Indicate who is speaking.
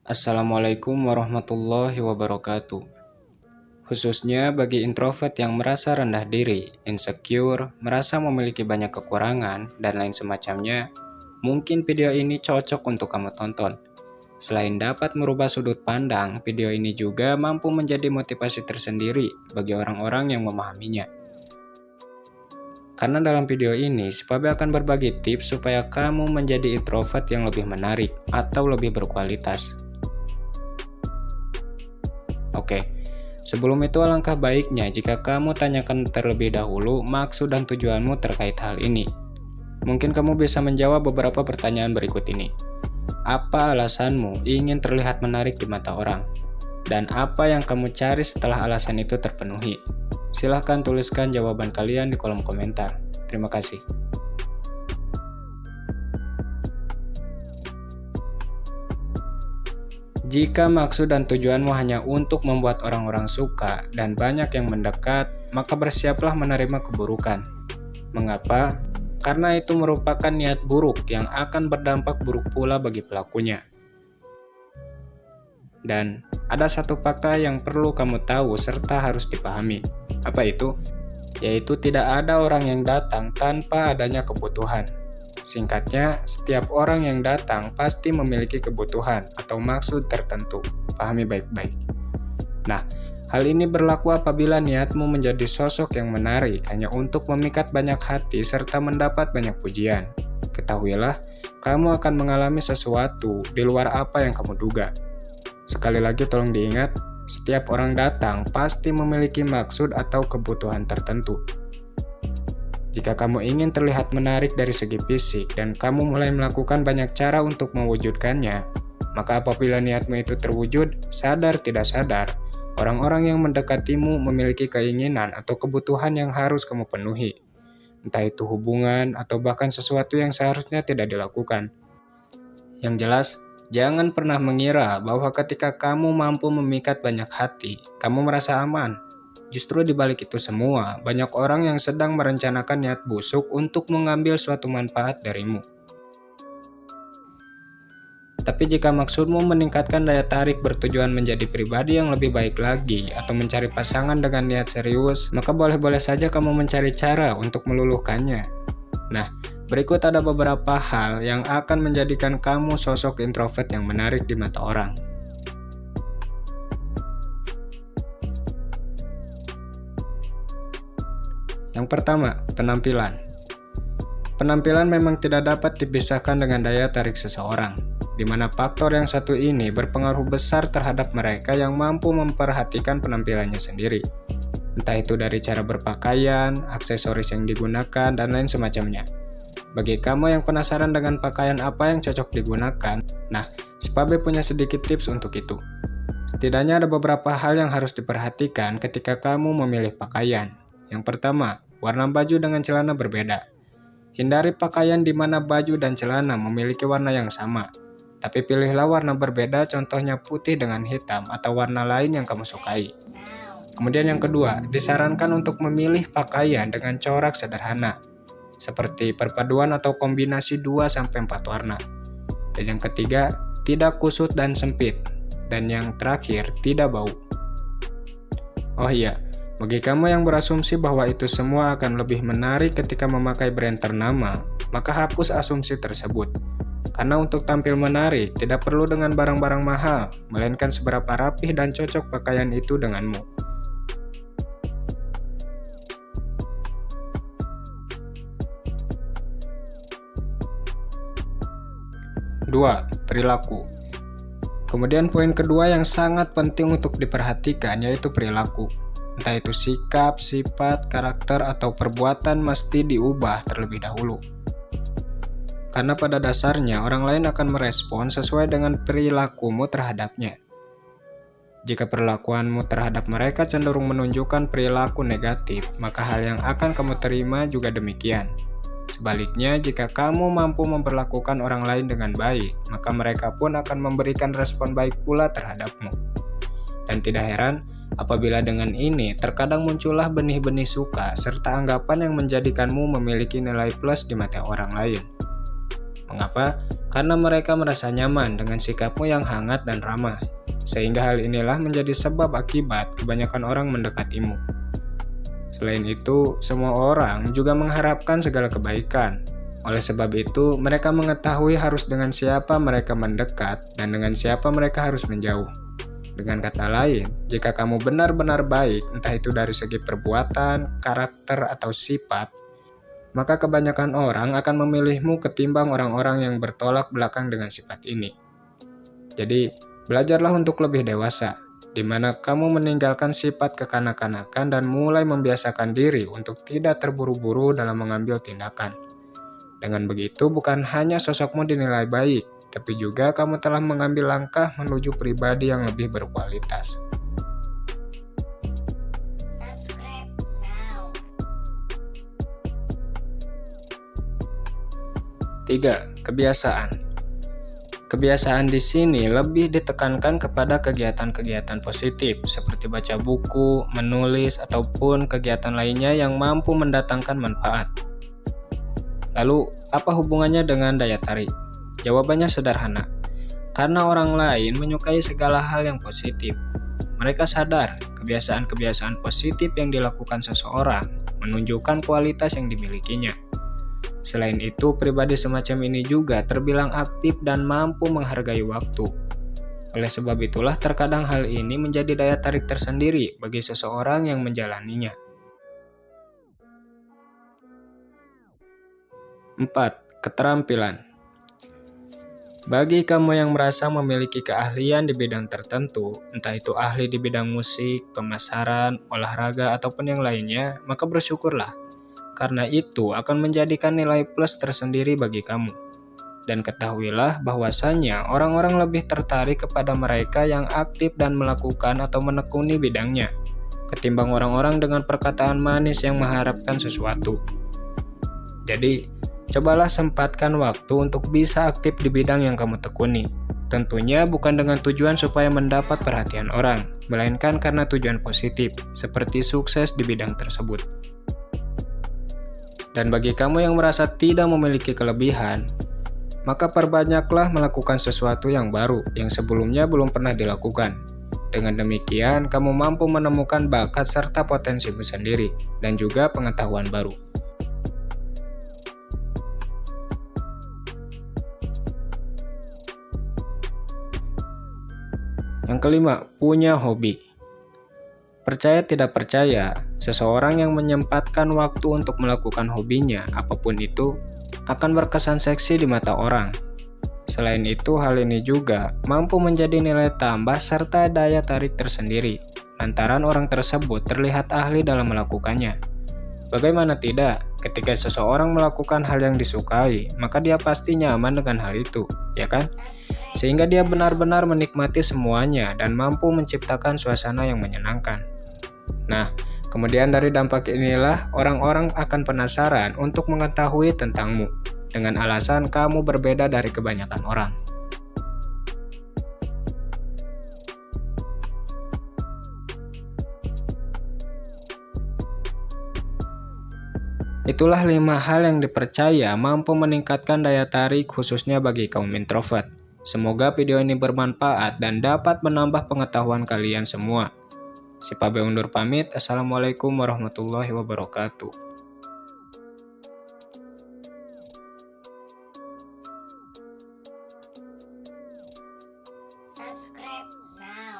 Speaker 1: Assalamualaikum warahmatullahi wabarakatuh. Khususnya bagi introvert yang merasa rendah diri, insecure, merasa memiliki banyak kekurangan, dan lain semacamnya, mungkin video ini cocok untuk kamu tonton. Selain dapat merubah sudut pandang, video ini juga mampu menjadi motivasi tersendiri bagi orang-orang yang memahaminya. Karena dalam video ini, si Pabe akan berbagi tips supaya kamu menjadi introvert yang lebih menarik atau lebih berkualitas. Oke, sebelum itu alangkah baiknya jika kamu tanyakan terlebih dahulu maksud dan tujuanmu terkait hal ini. Mungkin kamu bisa menjawab beberapa pertanyaan berikut ini. Apa alasanmu ingin terlihat menarik di mata orang? Dan apa yang kamu cari setelah alasan itu terpenuhi? Silahkan tuliskan jawaban kalian di kolom komentar. Terima kasih. Jika maksud dan tujuanmu hanya untuk membuat orang-orang suka dan banyak yang mendekat, maka bersiaplah menerima keburukan. Mengapa? Karena itu merupakan niat buruk yang akan berdampak buruk pula bagi pelakunya. Dan ada satu fakta yang perlu kamu tahu serta harus dipahami. Apa itu? Yaitu tidak ada orang yang datang tanpa adanya kebutuhan. Singkatnya, setiap orang yang datang pasti memiliki kebutuhan atau maksud tertentu. Pahami baik-baik. Nah, hal ini berlaku apabila niatmu menjadi sosok yang menarik hanya untuk memikat banyak hati serta mendapat banyak pujian. Ketahuilah, kamu akan mengalami sesuatu di luar apa yang kamu duga. Sekali lagi tolong diingat, setiap orang datang pasti memiliki maksud atau kebutuhan tertentu. Jika kamu ingin terlihat menarik dari segi fisik dan kamu mulai melakukan banyak cara untuk mewujudkannya, maka apabila niatmu itu terwujud, sadar tidak sadar, orang-orang yang mendekatimu memiliki keinginan atau kebutuhan yang harus kamu penuhi. Entah itu hubungan atau bahkan sesuatu yang seharusnya tidak dilakukan. Yang jelas, jangan pernah mengira bahwa ketika kamu mampu memikat banyak hati, kamu merasa aman. Justru di balik itu semua, banyak orang yang sedang merencanakan niat busuk untuk mengambil suatu manfaat darimu. Tapi jika maksudmu meningkatkan daya tarik bertujuan menjadi pribadi yang lebih baik lagi atau mencari pasangan dengan niat serius, maka boleh-boleh saja kamu mencari cara untuk meluluhkannya. Nah, berikut ada beberapa hal yang akan menjadikan kamu sosok introvert yang menarik di mata orang. Yang pertama, penampilan. Penampilan memang tidak dapat dipisahkan dengan daya tarik seseorang, di mana faktor yang satu ini berpengaruh besar terhadap mereka yang mampu memperhatikan penampilannya sendiri. Entah itu dari cara berpakaian, aksesoris yang digunakan, dan lain semacamnya. Bagi kamu yang penasaran dengan pakaian apa yang cocok digunakan, nah, si Pabe punya sedikit tips untuk itu. Setidaknya ada beberapa hal yang harus diperhatikan ketika kamu memilih pakaian. Yang pertama, warna baju dengan celana berbeda. Hindari pakaian di mana baju dan celana memiliki warna yang sama. Tapi pilihlah warna berbeda, contohnya putih dengan hitam atau warna lain yang kamu sukai. Kemudian yang kedua, disarankan untuk memilih pakaian dengan corak sederhana, seperti perpaduan atau kombinasi 2-4 warna. Dan yang ketiga, tidak kusut dan sempit. Dan yang terakhir, tidak bau. Oh iya, bagi kamu yang berasumsi bahwa itu semua akan lebih menarik ketika memakai brand ternama, maka hapus asumsi tersebut. Karena untuk tampil menarik, tidak perlu dengan barang-barang mahal, melainkan seberapa rapih dan cocok pakaian itu denganmu. Dua, perilaku. Kemudian poin kedua yang sangat penting untuk diperhatikan yaitu perilaku. Entah itu sikap, sifat, karakter, atau perbuatan mesti diubah terlebih dahulu. Karena pada dasarnya orang lain akan merespon sesuai dengan perilakumu terhadapnya. Jika perlakuanmu terhadap mereka cenderung menunjukkan perilaku negatif, maka hal yang akan kamu terima juga demikian. Sebaliknya, jika kamu mampu memperlakukan orang lain dengan baik, maka mereka pun akan memberikan respon baik pula terhadapmu. Dan tidak heran, apabila dengan ini terkadang muncullah benih-benih suka serta anggapan yang menjadikanmu memiliki nilai plus di mata orang lain. Mengapa? Karena mereka merasa nyaman dengan sikapmu yang hangat dan ramah, sehingga hal inilah menjadi sebab akibat kebanyakan orang mendekatimu. Selain itu, semua orang juga mengharapkan segala kebaikan. Oleh sebab itu, mereka mengetahui harus dengan siapa mereka mendekat dan dengan siapa mereka harus menjauh. Dengan kata lain, jika kamu benar-benar baik, entah itu dari segi perbuatan, karakter, atau sifat, maka kebanyakan orang akan memilihmu ketimbang orang-orang yang bertolak belakang dengan sifat ini. Jadi, belajarlah untuk lebih dewasa, di mana kamu meninggalkan sifat kekanak-kanakan dan mulai membiasakan diri untuk tidak terburu-buru dalam mengambil tindakan. Dengan begitu, bukan hanya sosokmu dinilai baik, tapi juga kamu telah mengambil langkah menuju pribadi yang lebih berkualitas.
Speaker 2: Subscribe now.
Speaker 1: 3. Kebiasaan. Kebiasaan di sini lebih ditekankan kepada kegiatan-kegiatan positif seperti baca buku, menulis, ataupun kegiatan lainnya yang mampu mendatangkan manfaat. Lalu, apa hubungannya dengan daya tarik? Jawabannya sederhana. Karena orang lain menyukai segala hal yang positif. Mereka sadar kebiasaan-kebiasaan positif yang dilakukan seseorang menunjukkan kualitas yang dimilikinya. Selain itu, pribadi semacam ini juga terbilang aktif dan mampu menghargai waktu. Oleh sebab itulah terkadang hal ini menjadi daya tarik tersendiri bagi seseorang yang menjalaninya. 4. Keterampilan. Bagi kamu yang merasa memiliki keahlian di bidang tertentu, entah itu ahli di bidang musik, pemasaran, olahraga, ataupun yang lainnya, maka bersyukurlah. Karena itu akan menjadikan nilai plus tersendiri bagi kamu. Dan ketahuilah bahwasannya orang-orang lebih tertarik kepada mereka yang aktif dan melakukan atau menekuni bidangnya, ketimbang orang-orang dengan perkataan manis yang mengharapkan sesuatu. Jadi, cobalah sempatkan waktu untuk bisa aktif di bidang yang kamu tekuni. Tentunya bukan dengan tujuan supaya mendapat perhatian orang, melainkan karena tujuan positif, seperti sukses di bidang tersebut. Dan bagi kamu yang merasa tidak memiliki kelebihan, maka perbanyaklah melakukan sesuatu yang baru yang sebelumnya belum pernah dilakukan. Dengan demikian, kamu mampu menemukan bakat serta potensimu sendiri, dan juga pengetahuan baru. Yang kelima, punya hobi. Percaya tidak percaya, seseorang yang menyempatkan waktu untuk melakukan hobinya, apapun itu, akan berkesan seksi di mata orang. Selain itu, hal ini juga mampu menjadi nilai tambah serta daya tarik tersendiri, lantaran orang tersebut terlihat ahli dalam melakukannya. Bagaimana tidak, ketika seseorang melakukan hal yang disukai, maka dia pasti nyaman dengan hal itu, ya kan? Sehingga dia benar-benar menikmati semuanya dan mampu menciptakan suasana yang menyenangkan. Nah, kemudian dari dampak inilah orang-orang akan penasaran untuk mengetahui tentangmu, dengan alasan kamu berbeda dari kebanyakan orang. Itulah 5 hal yang dipercaya mampu meningkatkan daya tarik khususnya bagi kaum introvert. Semoga video ini bermanfaat dan dapat menambah pengetahuan kalian semua. Si Pabe undur pamit. Assalamualaikum warahmatullahi wabarakatuh.
Speaker 2: Subscribe now.